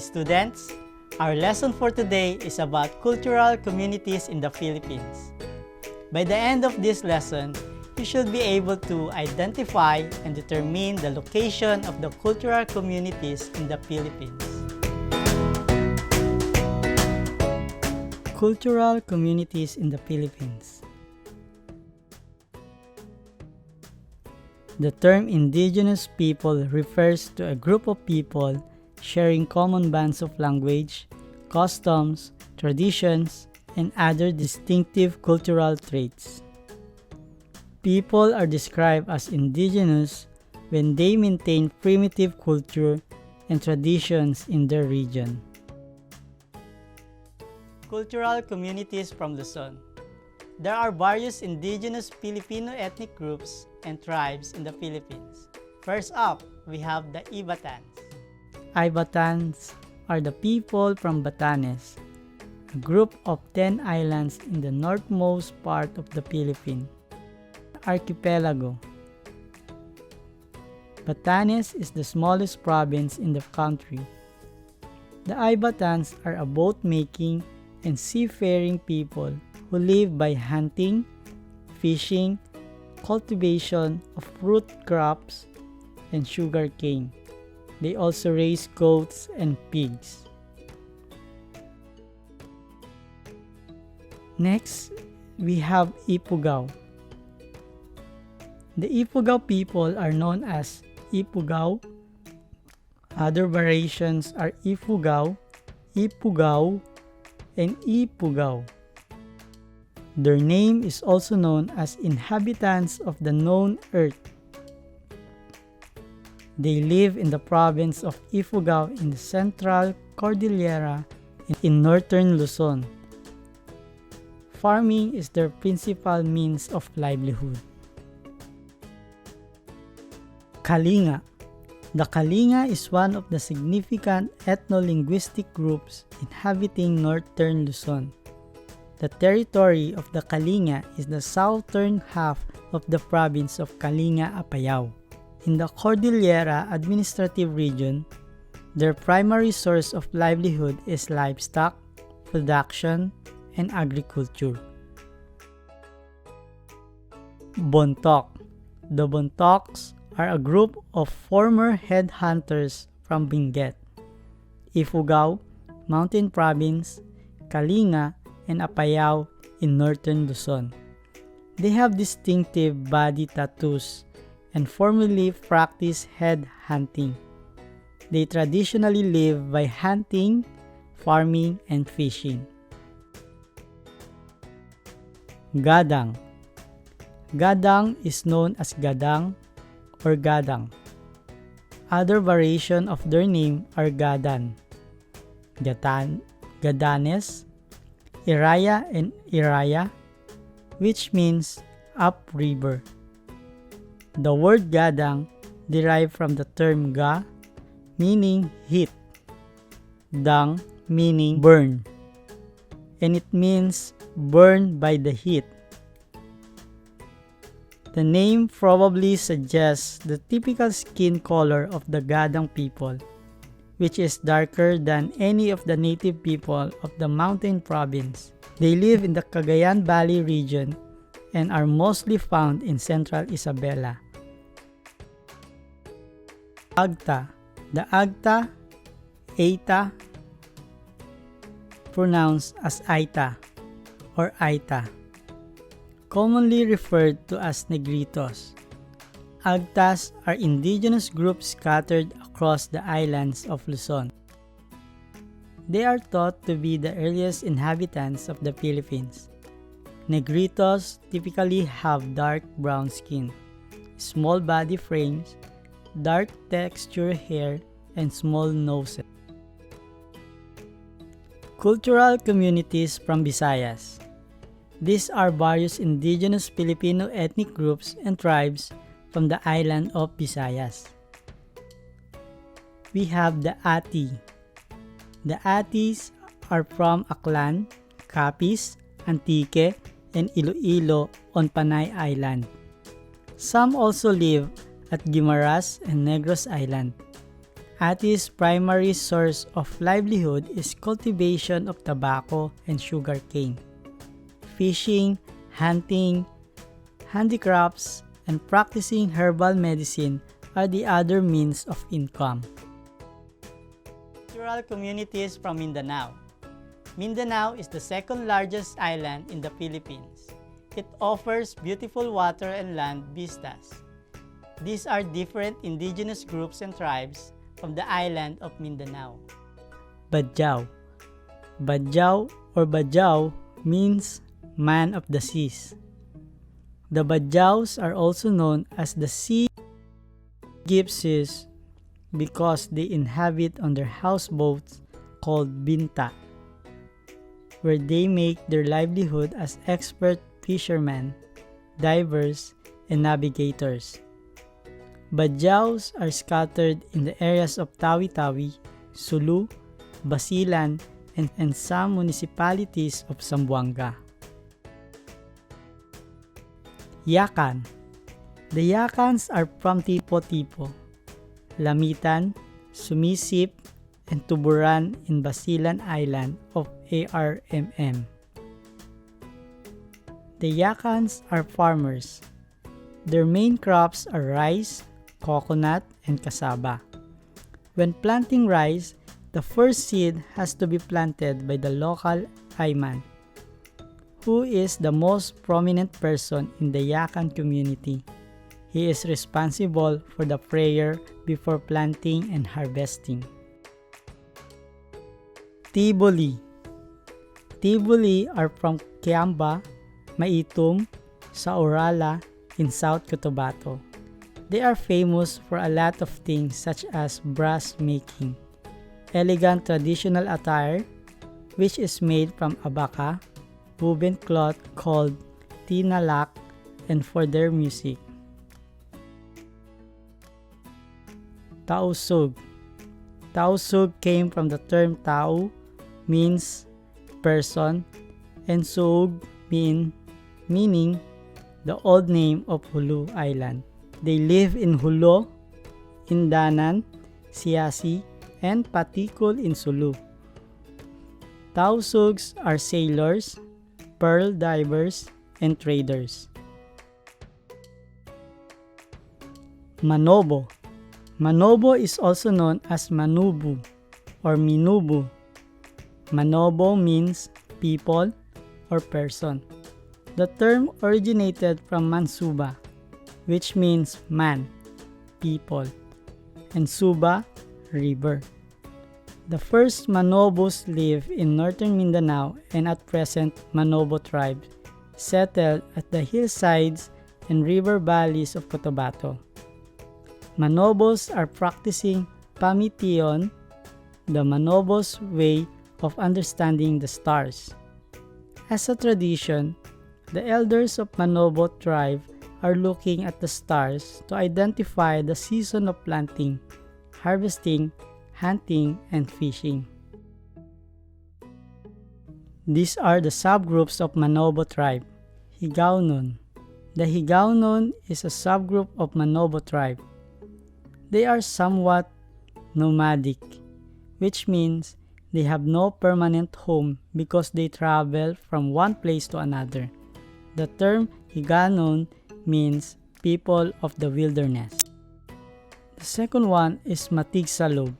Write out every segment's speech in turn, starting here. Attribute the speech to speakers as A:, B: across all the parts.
A: students. Our lesson for today is about cultural communities in the Philippines. By the end of this lesson, you should be able to identify and determine the location of the cultural communities in the Philippines. Cultural communities in the Philippines. The term indigenous people refers to a group of people sharing common bands of language, customs, traditions, and other distinctive cultural traits. People are described as indigenous when they maintain primitive culture and traditions in their region. Cultural communities from Luzon. There are various indigenous Filipino ethnic groups and tribes in the Philippines. First up, we have the Ibatans. Ibatans are the people from Batanes, a group of 10 islands in the northmost part of the Philippine archipelago. Batanes is the smallest province in the country. The Ibatans are a boat-making and seafaring people who live by hunting, fishing, cultivation of fruit crops, and sugar cane. They also raise goats and pigs. Next, we have Ifugao. The Ifugao people are known as Ifugao. Other variations are Ifugao, Ipugao, and Ipugao. Their name is also known as inhabitants of the known earth. They live in the province of Ifugao in the central Cordillera in northern Luzon. Farming is their principal means of livelihood. Kalinga. The Kalinga is one of the significant ethno-linguistic groups inhabiting northern Luzon. The territory of the Kalinga is the southern half of the province of Kalinga-Apayao. In the Cordillera Administrative Region, their primary source of livelihood is livestock, production, and agriculture. Bontoc. The Bontocs are a group of former headhunters from Benguet, Ifugao, Mountain Province, Kalinga, and Apayao in northern Luzon. They have distinctive body tattoos and formerly practiced head hunting. They traditionally live by hunting, farming, and fishing. Gadang. Gadang is known as Gadang or Gadang. Other variations of their name are Gadan, Gadanes, Iraya, and Iraya, which means upriver. The word Gadang derived from the term Ga, meaning heat, Dang, meaning burn, and it means burned by the heat. The name probably suggests the typical skin color of the Gadang people, which is darker than any of the native people of the mountain province. They live in the Cagayan Valley region and are mostly found in central Isabela. Agta. The Agta, Aita, pronounced as Aita or Aita, commonly referred to as Negritos. Agtas are indigenous groups scattered across the islands of Luzon. They are thought to be the earliest inhabitants of the Philippines. Negritos typically have dark brown skin, small body frames, dark texture hair, and small noses. Cultural communities from Visayas. These are various indigenous Filipino ethnic groups and tribes from the island of Visayas. We have the Ati. The Atis are from Aklan, Capiz, Antique, and Iloilo on Panay Island. Some also live at Guimaras and Negros Island. Ati's primary source of livelihood is cultivation of tobacco and sugarcane. Fishing, hunting, handicrafts, and practicing herbal medicine are the other means of income. Cultural communities from Mindanao. Mindanao is the second largest island in the Philippines. It offers beautiful water and land vistas. These are different indigenous groups and tribes from the island of Mindanao. Badjao. Badjao or Badjao means man of the seas. The Badjaos are also known as the sea gypsies because they inhabit on their houseboats called binta, where they make their livelihood as expert fishermen, divers, and navigators. Badjaos are scattered in the areas of Tawi-Tawi, Sulu, Basilan, and some municipalities of Zamboanga. Yakan. The Yakans are from Tipo-Tipo, Lamitan, Sumisip, and Tuburan in Basilan Island of ARMM. The Yakans are farmers. Their main crops are rice, coconut, and cassava. When planting rice, the first seed has to be planted by the local Ayman, who is the most prominent person in the Yakan community. He is responsible for the prayer before planting and harvesting. Tiboli. Tiboli are from Kiamba, Maitum, Saurala, in South Cotabato. They are famous for a lot of things such as brass making, elegant traditional attire, which is made from abaka, woven cloth called tinalak, and for their music. Tausug. Tausug came from the term tau, means person, and sug meaning the old name of Hulu Island. They live in Hulo, Indanan, Siasi, and Patikul in Sulu. Tausugs are sailors, pearl divers, and traders. Manobo. Manobo is also known as Manubu or Minubu. Manobo means people or person. The term originated from Mansuba, which means man, people, and Suba, river. The first Manobos live in northern Mindanao, and at present Manobo tribe settled at the hillsides and river valleys of Cotabato. Manobos are practicing Pamition, the Manobos way of understanding the stars. As a tradition, the elders of Manobo tribe are looking at the stars to identify the season of planting, harvesting, hunting, and fishing. These are the subgroups of Manobo tribe. Higaonon. The Higaonon is a subgroup of Manobo tribe. They are somewhat nomadic, which means they have no permanent home because they travel from one place to another. The term Higaonon means people of the wilderness. The second one is Matigsalug.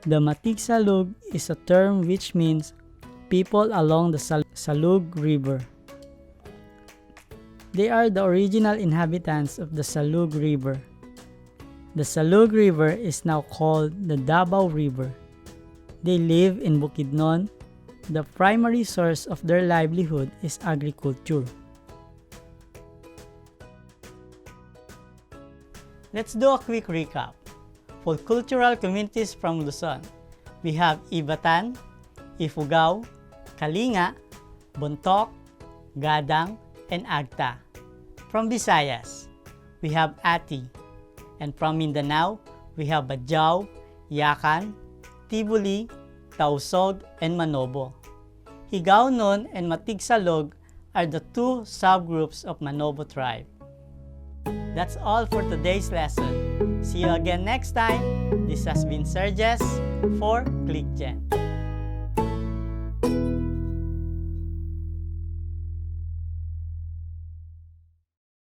A: The Matigsalug is a term which means people along the Salug River. They are the original inhabitants of the Salug River. The Salug River is now called the Davao River. They live in Bukidnon. The primary source of their livelihood is agriculture. Let's do a quick recap. For cultural communities from Luzon, we have Ibatan, Ifugao, Kalinga, Bontoc, Gadang, and Agta. From Visayas, we have Ati. And from Mindanao, we have Badjao, Yakan, Tiboli, Tausog, and Manobo. Higaonon and Matigsalog are the two subgroups of Manobo tribe. That's all for today's lesson. See you again next time. This has been Serges for ClickGen.